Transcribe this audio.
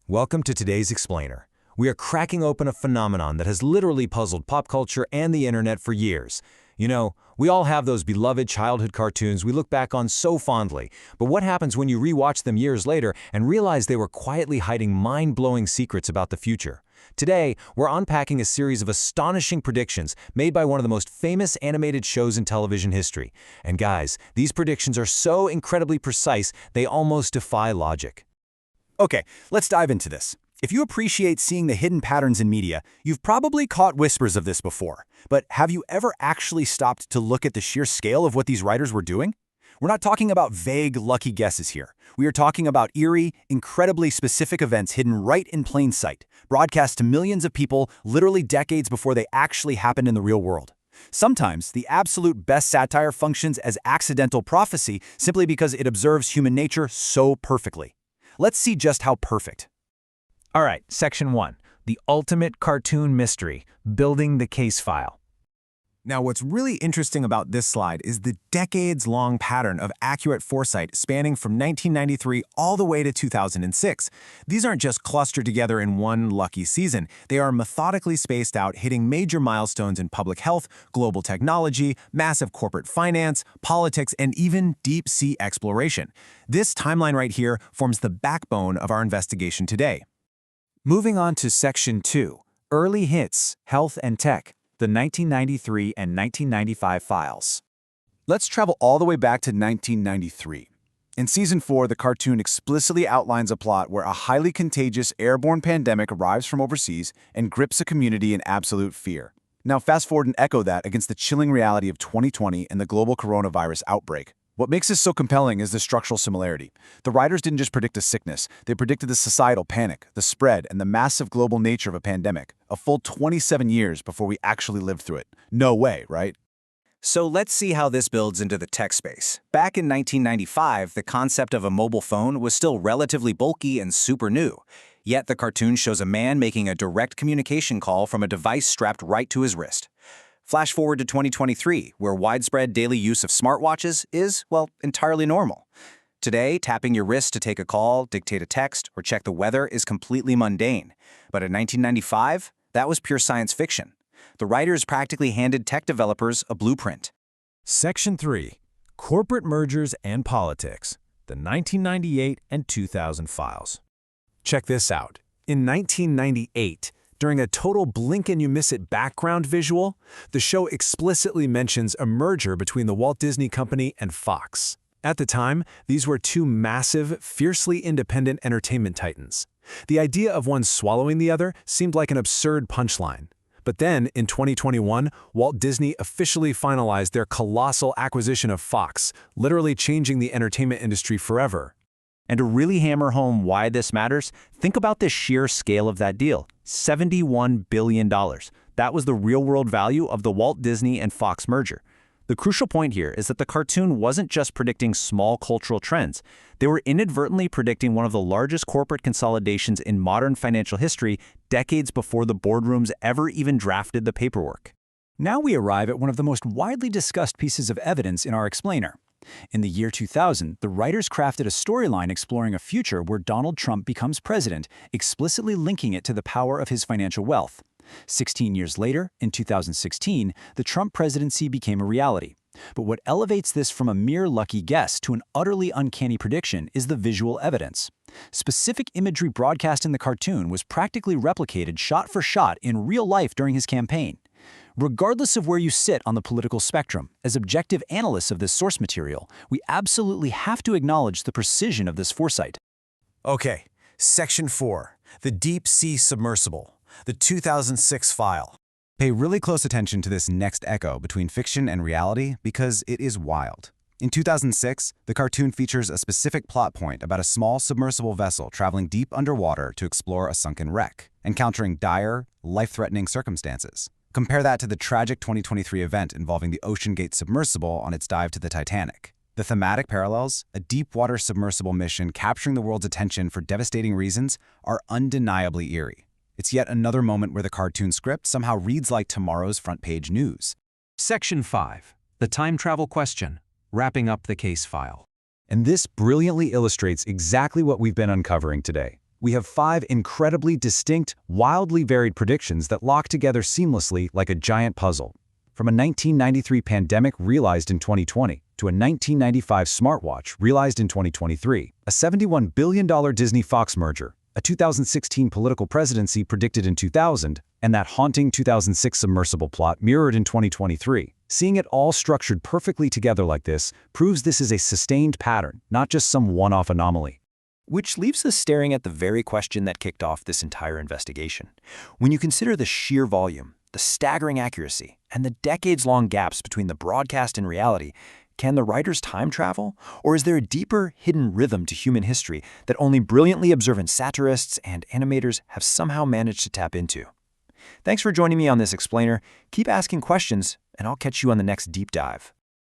Welcome to today's Explainer. We are cracking open a phenomenon that has literally puzzled pop culture and the internet for years. You know, we all have those beloved childhood cartoons we look back on so fondly, but what happens when you rewatch them years later and realize they were quietly hiding mind-blowing secrets about the future? Today, we're unpacking a series of astonishing predictions made by one of the most famous animated shows in television history. And guys, these predictions are so incredibly precise, they almost defy logic. Okay, let's dive into this. If you appreciate seeing the hidden patterns in media, you've probably caught whispers of this before. But have you ever actually stopped to look at the sheer scale of what these writers were doing? We're not talking about vague, lucky guesses here. We are talking about eerie, incredibly specific events hidden right in plain sight, broadcast to millions of people literally decades before they actually happened in the real world. Sometimes, the absolute best satire functions as accidental prophecy simply because it observes human nature so perfectly. Let's see just how perfect. All right, Section 1. The ultimate cartoon mystery, building the case file. Now, what's really interesting about this slide is the decades-long pattern of accurate foresight spanning from 1993 all the way to 2006. These aren't just clustered together in one lucky season. They are methodically spaced out, hitting major milestones in public health, global technology, massive corporate finance, politics, and even deep-sea exploration. This timeline right here forms the backbone of our investigation today. Moving on to Section 2, Early Hits, Health and Tech, the 1993 and 1995 files. Let's travel all the way back to 1993. In Season 4, the cartoon explicitly outlines a plot where a highly contagious airborne pandemic arrives from overseas and grips a community in absolute fear. Now fast forward and echo that against the chilling reality of 2020 and the global coronavirus outbreak. What makes this so compelling is the structural similarity. The writers didn't just predict a sickness, they predicted the societal panic, the spread, and the massive global nature of a pandemic, a full 27 years before we actually lived through it. No way, right? So let's see how this builds into the tech space. Back in 1995, the concept of a mobile phone was still relatively bulky and super new. Yet the cartoon shows a man making a direct communication call from a device strapped right to his wrist. Flash forward to 2023, where widespread daily use of smartwatches is, well, entirely normal. Today, tapping your wrist to take a call, dictate a text, or check the weather is completely mundane. But in 1995, that was pure science fiction. The writers practically handed tech developers a blueprint. Section 3. Corporate Mergers and Politics, the 1998 and 2000 files. Check this out. In 1998, during a total blink-and-you-miss-it background visual, the show explicitly mentions a merger between the Walt Disney Company and Fox. At the time, these were two massive, fiercely independent entertainment titans. The idea of one swallowing the other seemed like an absurd punchline. But then, in 2021, Walt Disney officially finalized their colossal acquisition of Fox, literally changing the entertainment industry forever. And to really hammer home why this matters, think about the sheer scale of that deal. $71 billion. That was the real-world value of the Walt Disney and Fox merger. The crucial point here is that the cartoon wasn't just predicting small cultural trends. They were inadvertently predicting one of the largest corporate consolidations in modern financial history decades before the boardrooms ever even drafted the paperwork. Now we arrive at one of the most widely discussed pieces of evidence in our explainer. In the year 2000, the writers crafted a storyline exploring a future where Donald Trump becomes president, explicitly linking it to the power of his financial wealth. 16 years later, in 2016, the Trump presidency became a reality. But what elevates this from a mere lucky guess to an utterly uncanny prediction is the visual evidence. Specific imagery broadcast in the cartoon was practically replicated shot for shot in real life during his campaign. Regardless of where you sit on the political spectrum, as objective analysts of this source material, we absolutely have to acknowledge the precision of this foresight. Okay, Section 4, the Deep Sea Submersible, the 2006 file. Pay really close attention to this next echo between fiction and reality because it is wild. In 2006, the cartoon features a specific plot point about a small submersible vessel traveling deep underwater to explore a sunken wreck, encountering dire, life-threatening circumstances. Compare that to the tragic 2023 event involving the OceanGate submersible on its dive to the Titanic. The thematic parallels, a deep-water submersible mission capturing the world's attention for devastating reasons, are undeniably eerie. It's yet another moment where the cartoon script somehow reads like tomorrow's front-page news. Section 5. The time travel question, wrapping up the case file. And this brilliantly illustrates exactly what we've been uncovering today. We have 5 incredibly distinct, wildly varied predictions that lock together seamlessly like a giant puzzle. From a 1993 pandemic realized in 2020 to a 1995 smartwatch realized in 2023, a $71 billion Disney-Fox merger, a 2016 political presidency predicted in 2000, and that haunting 2006 submersible plot mirrored in 2023. Seeing it all structured perfectly together like this proves this is a sustained pattern, not just some one-off anomaly. Which leaves us staring at the very question that kicked off this entire investigation. When you consider the sheer volume, the staggering accuracy, and the decades-long gaps between the broadcast and reality, can the writers time travel? Or is there a deeper, hidden rhythm to human history that only brilliantly observant satirists and animators have somehow managed to tap into? Thanks for joining me on this explainer. Keep asking questions, and I'll catch you on the next deep dive.